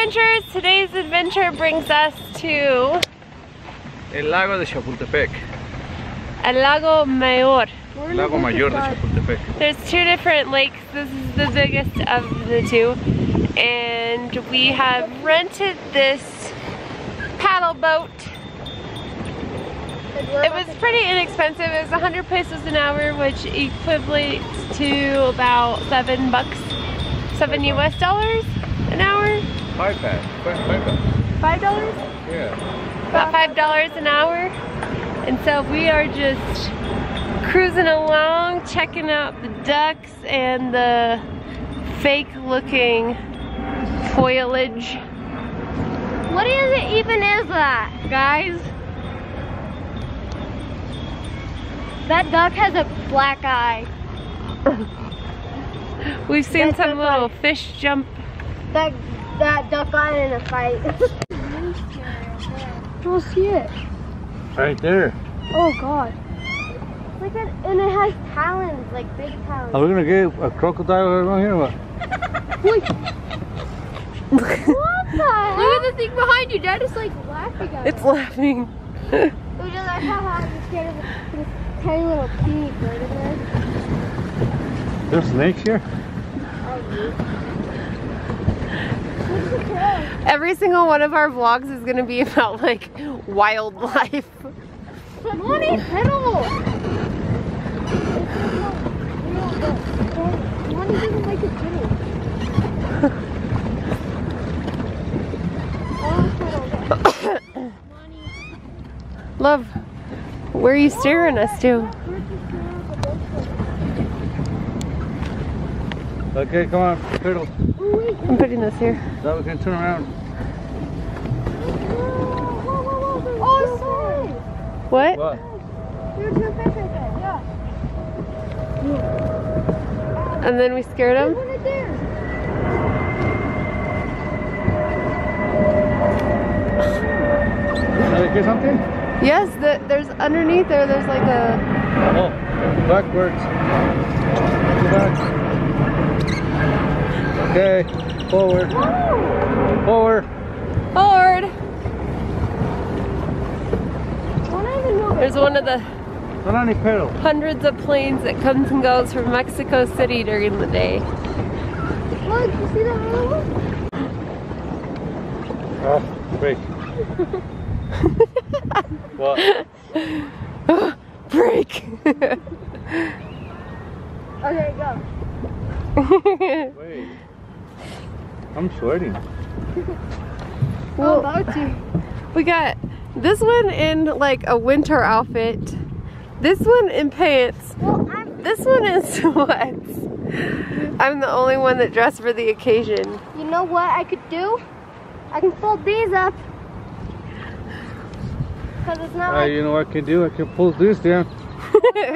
adventures! Today's adventure brings us to El lago de Chapultepec. El Lago Mayor. Lago Mayor de Chapultepec. There's two different lakes. This is the biggest of the two. And we have rented this paddle boat. It was pretty inexpensive. It was 100 pesos an hour, which equates to about $7 US dollars an hour. $5. $5? Yeah. About $5 an hour. And so we are just cruising along, checking out the ducks and the fake looking foliage. What even is that, guys? That duck has a black eye. We've seen some little fish jump. That duck got in a fight. We'll see it. Right there. Oh God. Look at, and it has talons, like big talons. Are we gonna get a crocodile around here or what? What the heck? Look at the thing behind you. Dad is like laughing at It's laughing. Look at that. Haha, I'm scared of this tiny little teeny bird in there. There's snakes here? Every single one of our vlogs is gonna be about like wildlife. Money pedal! Money doesn't like it pedal. Love, where are you steering us to? Okay, come on, pedal. I'm putting this here. Now we can turn around. Oh, sorry! What? What? There's two fish right there. Yeah. And then we scared There's him? one right there. Did I get something? Yes, there's underneath there, there's like a... Oh, backwards. Go back. Okay, forward. Forward. Forward! There's There's one of the Don't any pedal. hundreds of planes that comes and goes from Mexico City during the day. Look, you see that other one? Oh, break. What? Break! Okay, go. Wait. I'm sweating. Well, I'm about to. we got this one in like a winter outfit, this one in pants, this one in sweats. I'm the only one that dressed for the occasion. You know what I could do? I can fold these up. Because it's not like... You know what I can do? I can pull this down. Look at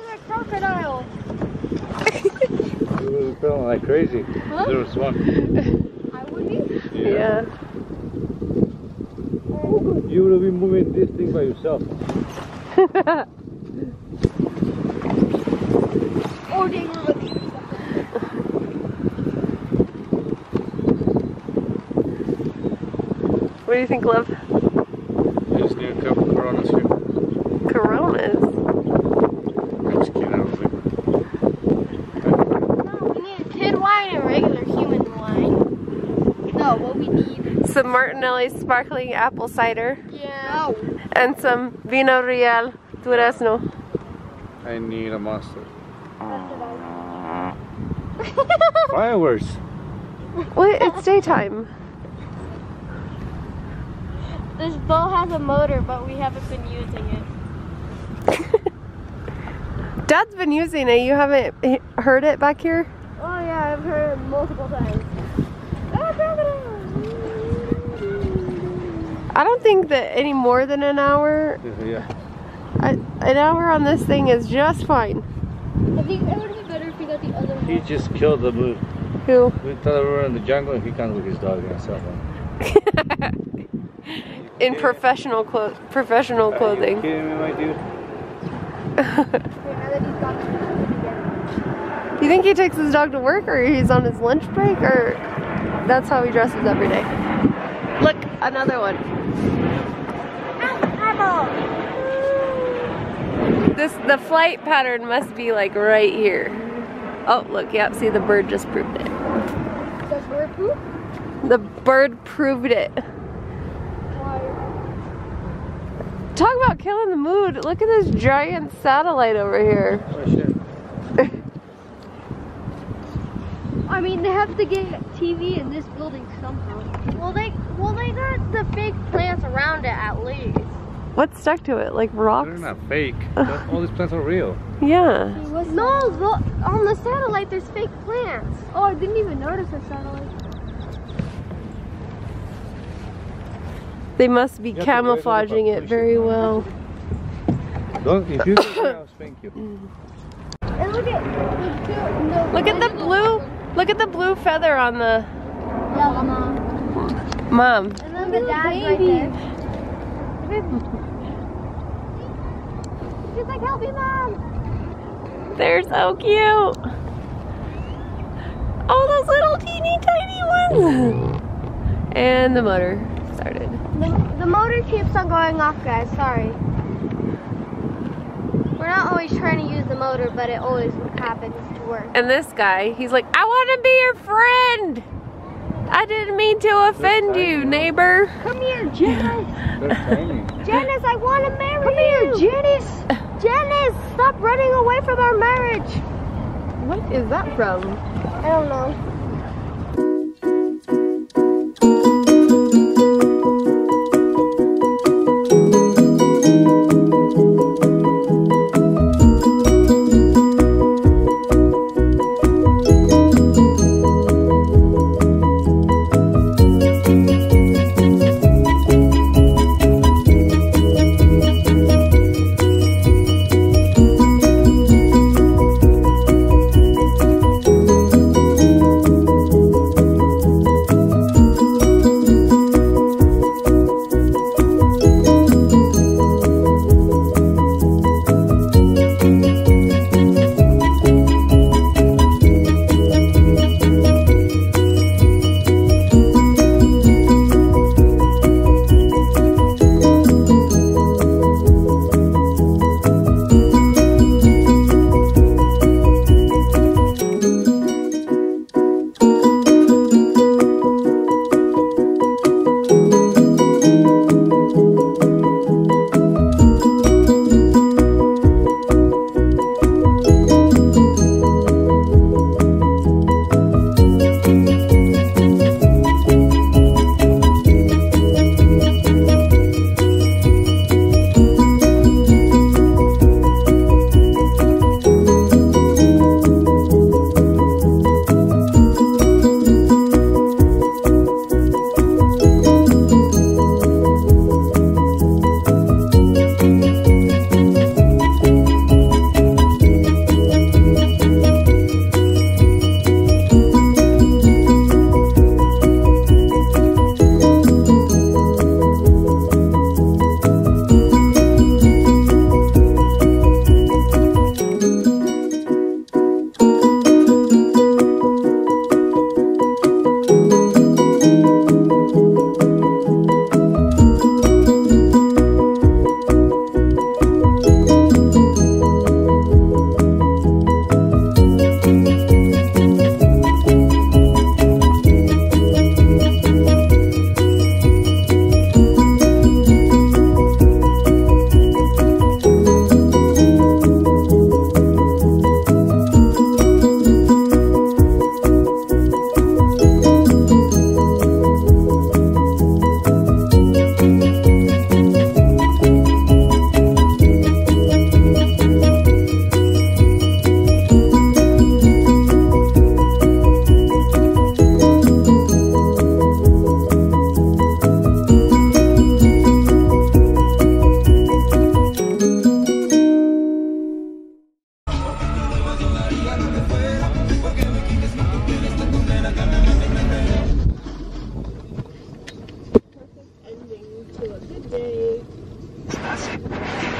that crocodile. You would be feeling like crazy. Huh? There was one. I would be? Yeah. You would be moving this thing by yourself. Oh, dang, look. What do you think, love? I just need a couple Coronas here. Coronas? I'm just kidding, I don't sleep. No, we need a kid wine and regular human wine. No, what we need. Some Martinelli's sparkling apple cider. Yeah. And some Vino Real Durazno. I need a monster. Fireworks. Wait, it's daytime. This boat has a motor, but we haven't been using it. Dad's been using it. You haven't heard it back here? Oh yeah, I've heard it multiple times. I don't think that any more than an hour. Yeah. An hour on this thing is just fine. I think it would be better if we got the other one. He just killed the mood. Who? We thought we were in the jungle and he comes with his dog and stuff. In professional clothing. Are you kidding me, my dude? Wait, now that he's gone. You think he takes his dog to work, or he's on his lunch break, or that's how he dresses every day? Look, another one. The flight pattern must be like right here. Oh, look, yep, see, the bird just proved it. The bird poop? The bird proved it. Why? Talk about killing the mood. Look at this giant satellite over here. Oh shit. I mean, they have to get TV in this building somehow. Well, they got the fake plants around it at least. What's stuck to it? Like rocks? They're not fake. All these plants are real. Yeah. No, on the satellite there's fake plants. Oh, I didn't even notice the satellite. They must be You have to wait camouflaging for the it very well. Don't, if you go there, I'll spank you. And look at Look at the blue. Look at the blue feather on the Yeah, Mom. mom. And then the dad's right there. She's like, help me, Mom. They're so cute. Oh, those little teeny tiny ones. And the motor started. The motor keeps on going off, guys. Sorry. We're not always trying to use the motor, but it always happens to work. And this guy, he's like, I want to be your friend. I didn't mean to offend you, neighbor. Come here, Janice. They're tiny. Janice, I want to marry you. Come here, Janice. Janice, stop running away from our marriage. What is that from? I don't know.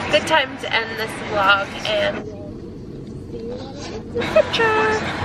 Good time to end this vlog, and Picture.